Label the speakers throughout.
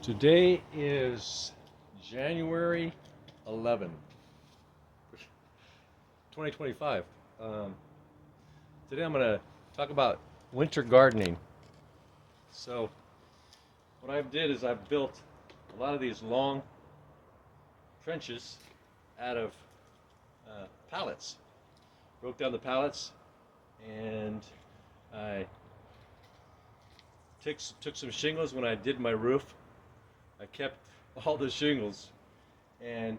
Speaker 1: Today is January 11, 2025. Today I'm going to talk about winter gardening. So what I've did is I've built a lot of these long trenches out of pallets. Broke down the pallets and I took some shingles when I did my roof. I kept all the shingles and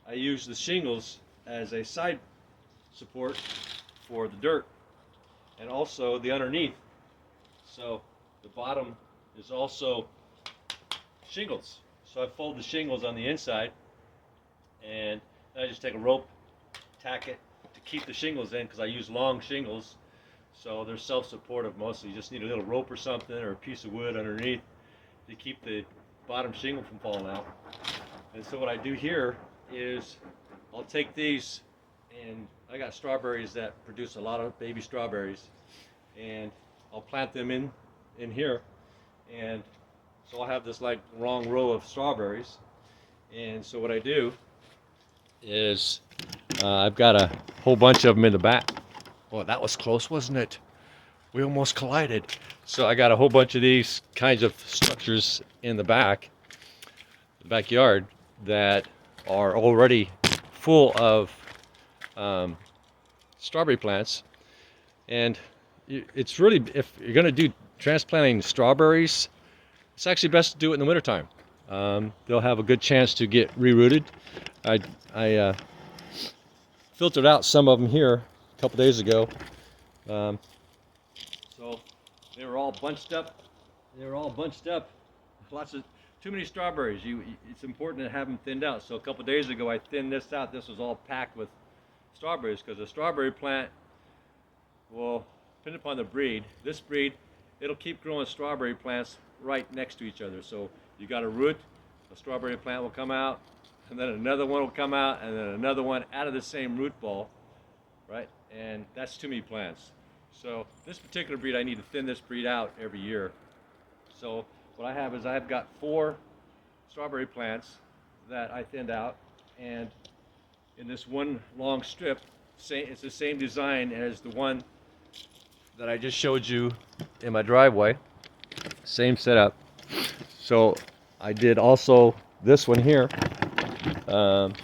Speaker 1: I used the shingles as a side support for the dirt and also the underneath. So the bottom is also shingles. So I fold the shingles on the inside and then I just take a rope, tack it to keep the shingles in because I use long shingles. So they're self-supportive mostly. You just need a little rope or something or a piece of wood underneath to keep the bottom shingle from falling out. And so what I do here is I'll take these, and I got strawberries that produce a lot of baby strawberries, and I'll plant them in here. And so I'll have this like long row of strawberries. And so what I do is I've got a whole bunch of them in the back. Oh, that was close, wasn't it? We almost collided. So I got a whole bunch of these kinds of structures in the backyard, that are already full of strawberry plants. And it's really, if you're going to do transplanting strawberries, it's actually best to do it in the wintertime. They'll have a good chance to get rerooted. I filtered out some of them here a couple days ago. So they were all bunched up. Lots of too many strawberries. It's important to have them thinned out. So a couple days ago, I thinned this out. This was all packed with strawberries because a strawberry plant will, depending upon the breed, this breed, it'll keep growing strawberry plants right next to each other. So you got a root, a strawberry plant will come out, and then another one will come out, and then another one out of the same root ball, right? And that's too many plants. So this particular breed, I need to thin this breed out every year. So what I have is I've got 4 strawberry plants that I thinned out, and in this one long strip, it's the same design as the one that I just showed you in my driveway. Same setup. So I did also this one here. Got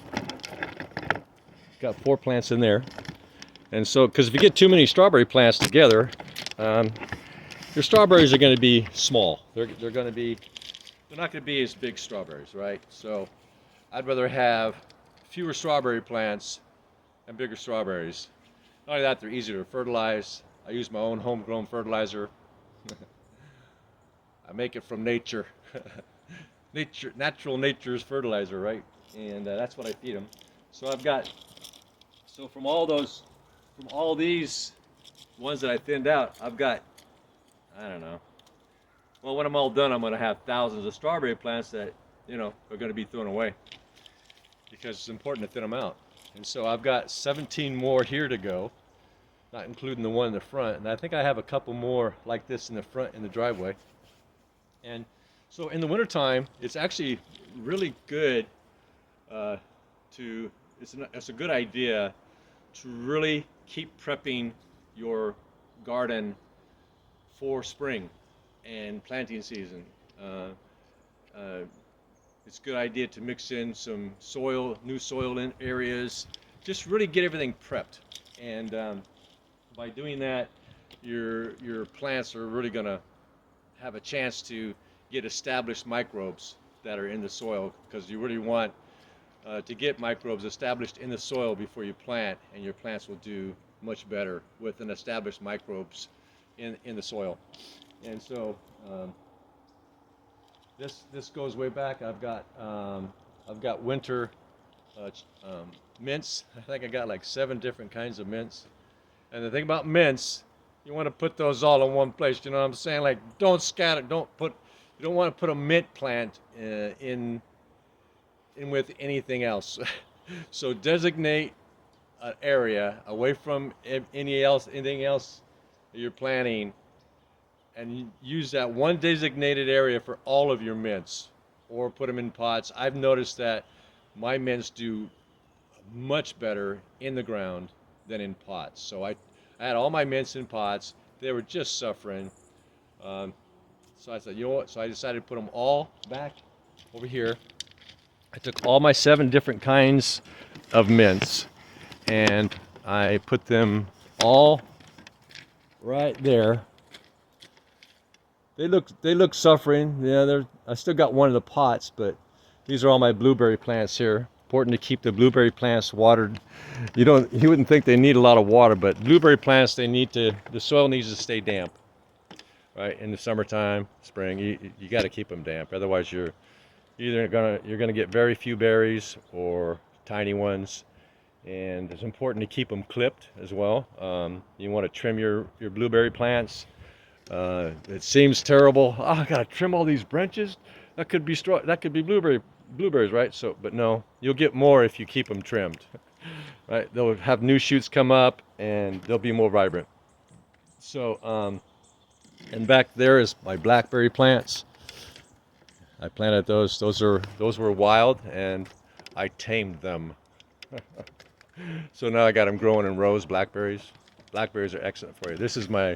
Speaker 1: 4 plants in there. And so, because if you get too many strawberry plants together, your strawberries are going to be small. They're not going to be as big strawberries, right? So I'd rather have fewer strawberry plants and bigger strawberries. Not only that, they're easier to fertilize. I use my own homegrown fertilizer. I make it from nature. Natural nature's fertilizer, right? And that's what I feed them. So from all these ones that I thinned out, I've got, I don't know. Well, when I'm all done, I'm going to have thousands of strawberry plants that, are going to be thrown away because it's important to thin them out. And so I've got 17 more here to go, not including the one in the front. And I think I have a couple more like this in the front in the driveway. And so in the wintertime, it's actually really good it's a good idea to really keep prepping your garden for spring and planting season. It's a good idea to mix in some soil, new soil in areas, just really get everything prepped. And by doing that, your plants are really going to have a chance to get established microbes that are in the soil, because you really want to get microbes established in the soil before you plant, and your plants will do much better with an established microbes in the soil. And so this goes way back. I've got winter mints. I think I got like 7 different kinds of mints. And the thing about mints, you want to put those all in one place. You know what I'm saying? Like, don't scatter. You don't want to put a mint plant in with anything else. So designate an area away from anything else that you're planting, and use that one designated area for all of your mints. or put them in pots. I've noticed that my mints do much better in the ground than in pots. So I had all my mints in pots. They were just suffering. Um, so I said, you know what? So I decided to put them all back over here. I took all my 7 different kinds of mints and I put them all right there. They look suffering. Yeah, I still got one of the pots, but these are all my blueberry plants here. Important to keep the blueberry plants watered. You wouldn't think they need a lot of water, but blueberry plants, the soil needs to stay damp. Right, in the summertime, spring, you got to keep them damp. Otherwise, you're gonna get very few berries or tiny ones. And it's important to keep them clipped as well. You want to trim your blueberry plants. It seems terrible. Oh, I gotta trim all these branches. That could be blueberries, right? So, but no, you'll get more if you keep them trimmed. Right? They'll have new shoots come up, and they'll be more vibrant. So, and back there is my blackberry plants. I planted those. Those were wild, and I tamed them. So now I got them growing in rows. Blackberries. Blackberries are excellent for you. This is my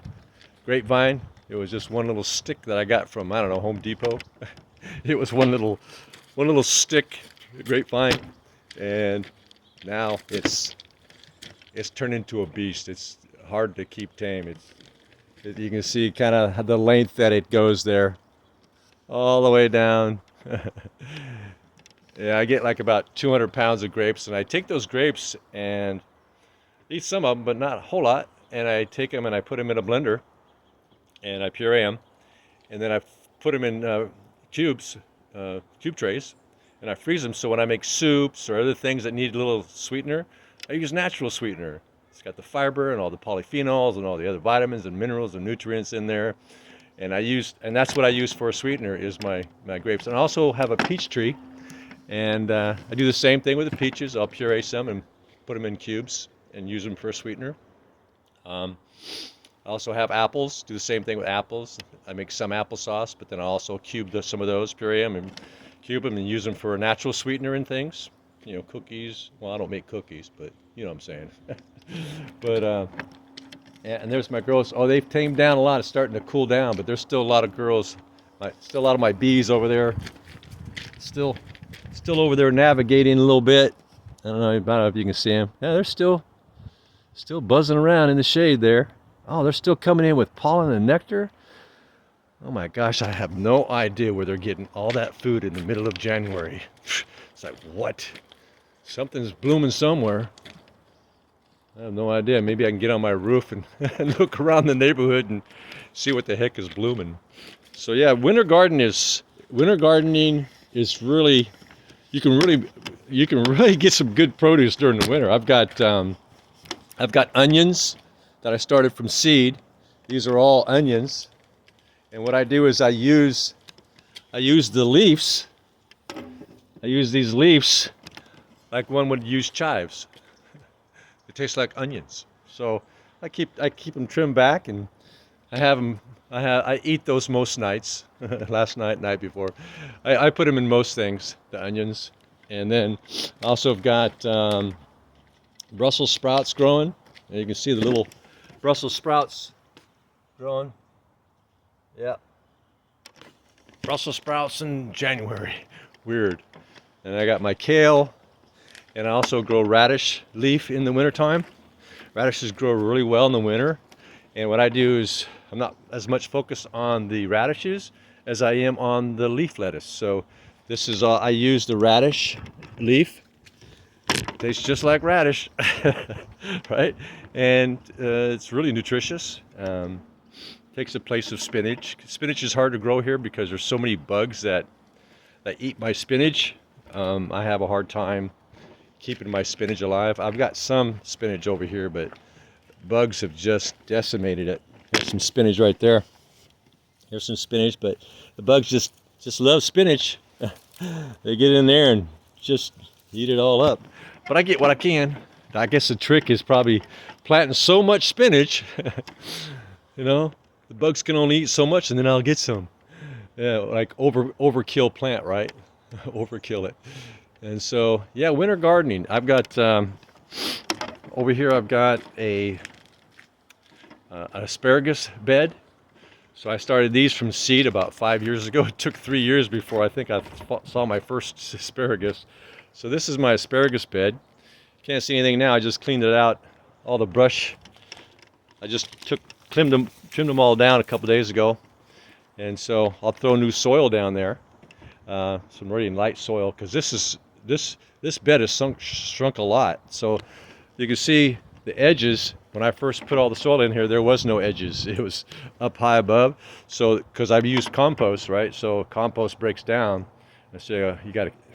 Speaker 1: grapevine. It was just one little stick that I got from, I don't know, Home Depot. It was one little stick grapevine, and now it's turned into a beast. It's hard to keep tame. You can see kind of the length that it goes there, all the way down. Yeah, I get like about 200 pounds of grapes, and I take those grapes and eat some of them, but not a whole lot. And I take them and I put them in a blender, and I puree them, and then I put them in cube trays, and I freeze them. So when I make soups or other things that need a little sweetener, I use natural sweetener. It's got the fiber and all the polyphenols and all the other vitamins and minerals and nutrients in there. And that's what I use for a sweetener is my grapes. And I also have a peach tree, and I do the same thing with the peaches. I'll puree some and put them in cubes and use them for a sweetener. I also have apples. Do the same thing with apples. I make some applesauce, but then I also cube some of those, puree them and cube them and use them for a natural sweetener and things. You know, cookies. Well, I don't make cookies, but you know what I'm saying. But and there's my girls. Oh, they've tamed down a lot. It's starting to cool down, but there's still a lot of girls. Still a lot of my bees over there. Still over there navigating a little bit. I don't know if you can see them. Yeah, they're still buzzing around in the shade there. Oh, they're still coming in with pollen and nectar. Oh my gosh, I have no idea where they're getting all that food in the middle of January. It's like, what? Something's blooming somewhere. I have no idea. Maybe I can get on my roof and look around the neighborhood and see what the heck is blooming. So yeah, winter gardening is really, you can really get some good produce during the winter. I've got onions that I started from seed. These are all onions, and what I do is I use the leaves. I use these leaves like one would use chives. It tastes like onions. So I keep them trimmed back, and I eat those most nights. Last night before. I put them in most things, the onions. And then I also have got Brussels sprouts growing. And you can see the little Brussels sprouts growing. Yeah. Brussels sprouts in January. Weird. And I got my kale. And I also grow radish leaf in the wintertime. Radishes grow really well in the winter. And what I do is I'm not as much focused on the radishes as I am on the leaf lettuce. So this is I use the radish leaf. Tastes just like radish, right? And it's really nutritious. Takes the place of spinach. Spinach is hard to grow here because there's so many bugs that eat my spinach. I have a hard time keeping my spinach alive. I've got some spinach over here, but bugs have just decimated it. There's some spinach right there. Here's some spinach, but the bugs just love spinach. They get in there and just eat it all up. But I get what I can. I guess the trick is probably planting so much spinach. You know, the bugs can only eat so much, and then I'll get some. Yeah, like overkill plant, right? Overkill it. And so, yeah, winter gardening. I've got over here. I've got an asparagus bed. So I started these from seed about 5 years ago. It took 3 years before I think I saw my first asparagus. So this is my asparagus bed. Can't see anything now. I just cleaned it out. All the brush. I just trimmed them all down a couple days ago. And so I'll throw new soil down there. Some really light soil, because this bed has shrunk a lot. So you can see the edges. When I first put all the soil in here, there was no edges. It was up high above. So because I've used compost, right? So compost breaks down. And so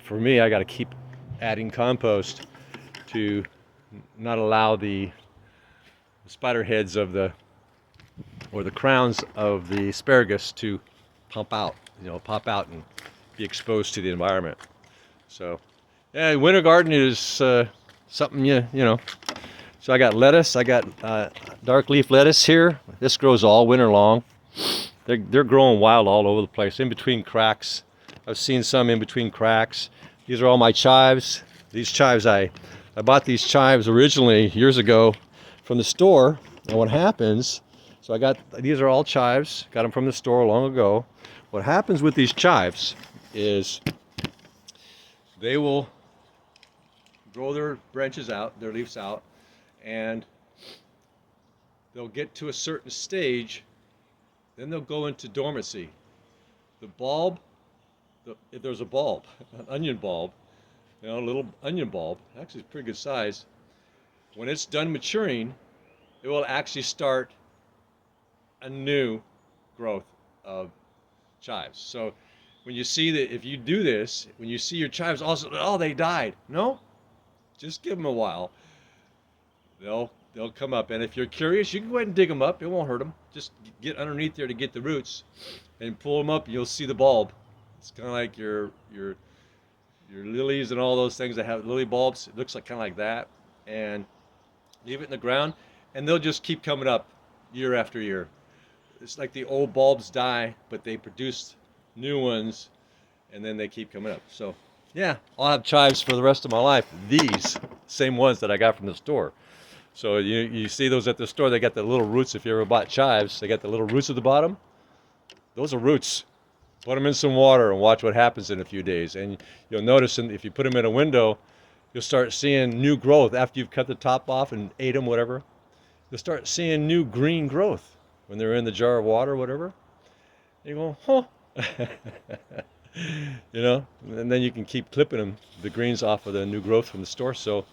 Speaker 1: for me, I got to keep adding compost to not allow the spider heads or the crowns of the asparagus to pop out and be exposed to the environment. So, yeah, winter gardening is something you know. So I got lettuce. I got dark leaf lettuce here. This grows all winter long. They're growing wild all over the place, in between cracks. I've seen some in between cracks. These are all my chives. These chives, I bought these chives originally years ago from the store. And what happens? So these are all chives. Got them from the store long ago. What happens with these chives is they will grow their branches out, their leaves out, and they'll get to a certain stage, then they'll go into dormancy. The bulb, if there's a bulb, an onion bulb, a little onion bulb, actually it's pretty good size, when it's done maturing, it will actually start a new growth of chives. So when you see that, if you do this, when you see your chives also, oh, they died. No, just give them a while. They'll come up, and if you're curious, you can go ahead and dig them up. It won't hurt them. Just get underneath there to get the roots, and pull them up. You'll see the bulb. It's kind of like your lilies and all those things that have lily bulbs. It looks like kind of like that, and leave it in the ground, and they'll just keep coming up year after year. It's like the old bulbs die, but they produce new ones, and then they keep coming up. So yeah, I'll have chives for the rest of my life. These same ones that I got from the store. So you see those at the store, they got the little roots. If you ever bought chives, they got the little roots at the bottom. Those are roots. Put them in some water and watch what happens in a few days. And you'll notice if you put them in a window, you'll start seeing new growth after you've cut the top off and ate them, whatever. You'll start seeing new green growth when they're in the jar of water, whatever. And you go, huh. And then you can keep clipping them, the greens off of the new growth from the store. So,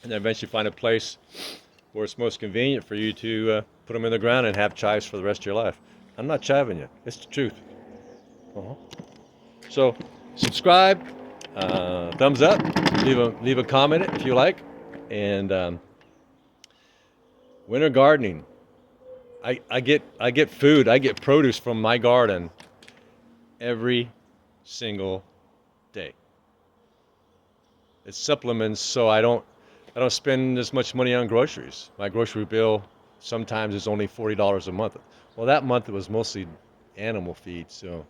Speaker 1: and then eventually find a place where it's most convenient for you to put them in the ground and have chives for the rest of your life. I'm not chiving you. It's the truth. So, subscribe, thumbs up, leave a comment if you like, and winter gardening. I get food, I get produce from my garden every single day. It supplements, so I don't spend as much money on groceries. My grocery bill sometimes is only $40 a month. Well, that month it was mostly animal feed, so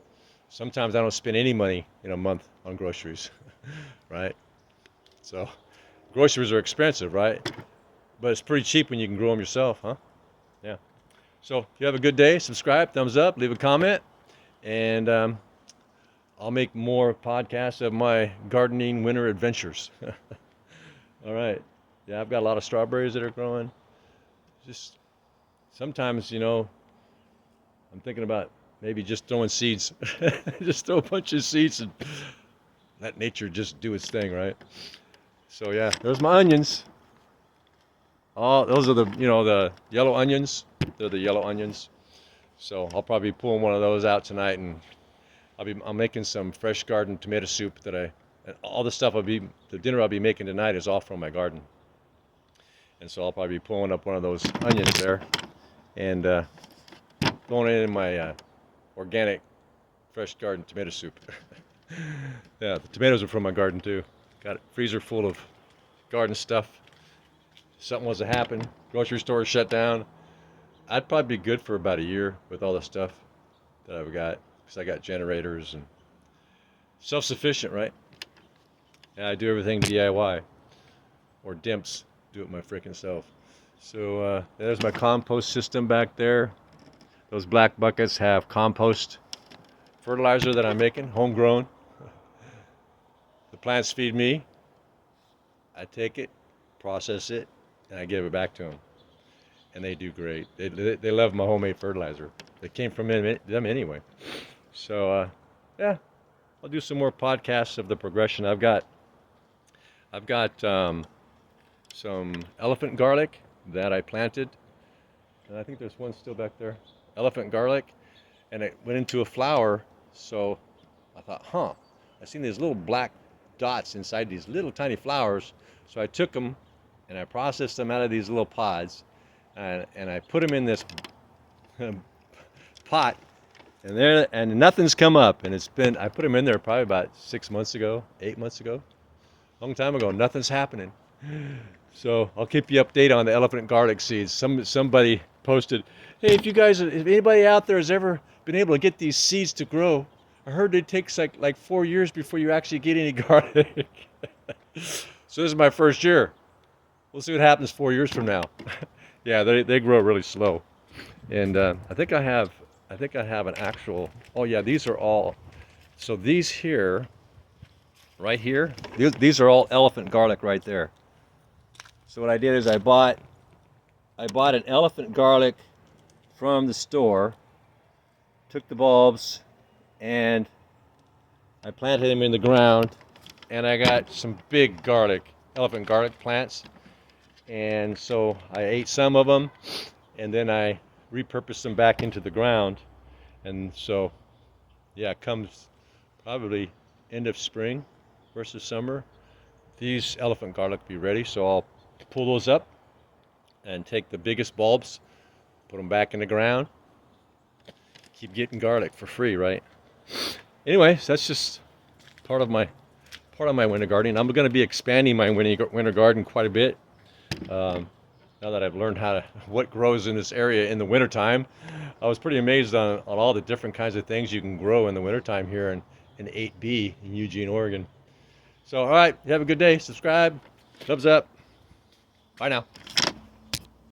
Speaker 1: sometimes I don't spend any money in a month on groceries, right? So groceries are expensive, right? But it's pretty cheap when you can grow them yourself, huh? Yeah. So if you have a good day, subscribe, thumbs up, leave a comment, and I'll make more podcasts of my gardening winter adventures. All right. Yeah, I've got a lot of strawberries that are growing. Just sometimes, I'm thinking about maybe just throwing seeds. Just throw a bunch of seeds and let nature just do its thing, right? So yeah, there's my onions. Oh, those are the yellow onions. They're the yellow onions. So I'll probably be pulling one of those out tonight, and I'm making some fresh garden tomato soup and all the stuff the dinner I'll be making tonight is all from my garden. And so I'll probably be pulling up one of those onions there and throwing it in my organic fresh garden tomato soup. Yeah, the tomatoes are from my garden too. Got a freezer full of garden stuff. Something was to happen, grocery store shut down, I'd probably be good for about a year with all the stuff that I've got. because I got generators and self-sufficient, right? And I do everything DIY, or DIMPS, do it my freaking self. So there's my compost system back there. Those black buckets have compost fertilizer that I'm making, homegrown. The plants feed me. I take it, process it, and I give it back to them. And they do great. They love my homemade fertilizer. It came from them anyway. So yeah, I'll do some more podcasts of the progression. I've got some elephant garlic that I planted, and I think there's one still back there. Elephant garlic, and it went into a flower. So I thought, I've seen these little black dots inside these little tiny flowers. So I took them and I processed them out of these little pods, and I put them in this pot, and nothing's come up. And I put them in there probably about 6 months ago, 8 months ago, long time ago. Nothing's happening. So I'll keep you updated on the elephant garlic seeds. Somebody posted, hey, if anybody out there has ever been able to get these seeds to grow, I heard it takes like 4 years before you actually get any garlic. So this is my first year. We'll see what happens 4 years from now. Yeah, they grow really slow. And I think I have an actual. Oh yeah, these are all. So these here, right here, these are all elephant garlic right there. So what I did is I bought an elephant garlic from the store, took the bulbs, and I planted them in the ground, and I got some big elephant garlic plants. And so I ate some of them, and then I repurposed them back into the ground. And so, yeah, it comes probably end of spring versus summer. These elephant garlic will be ready, so I'll pull those up and take the biggest bulbs, put them back in the ground. Keep getting garlic for free, right? Anyway, so that's just part of my winter gardening. I'm going to be expanding my winter garden quite a bit. Now that I've learned what grows in this area in the wintertime. I was pretty amazed on all the different kinds of things you can grow in the wintertime here in 8B in Eugene, Oregon. So, all right, you have a good day. Subscribe. Thumbs up. Bye now.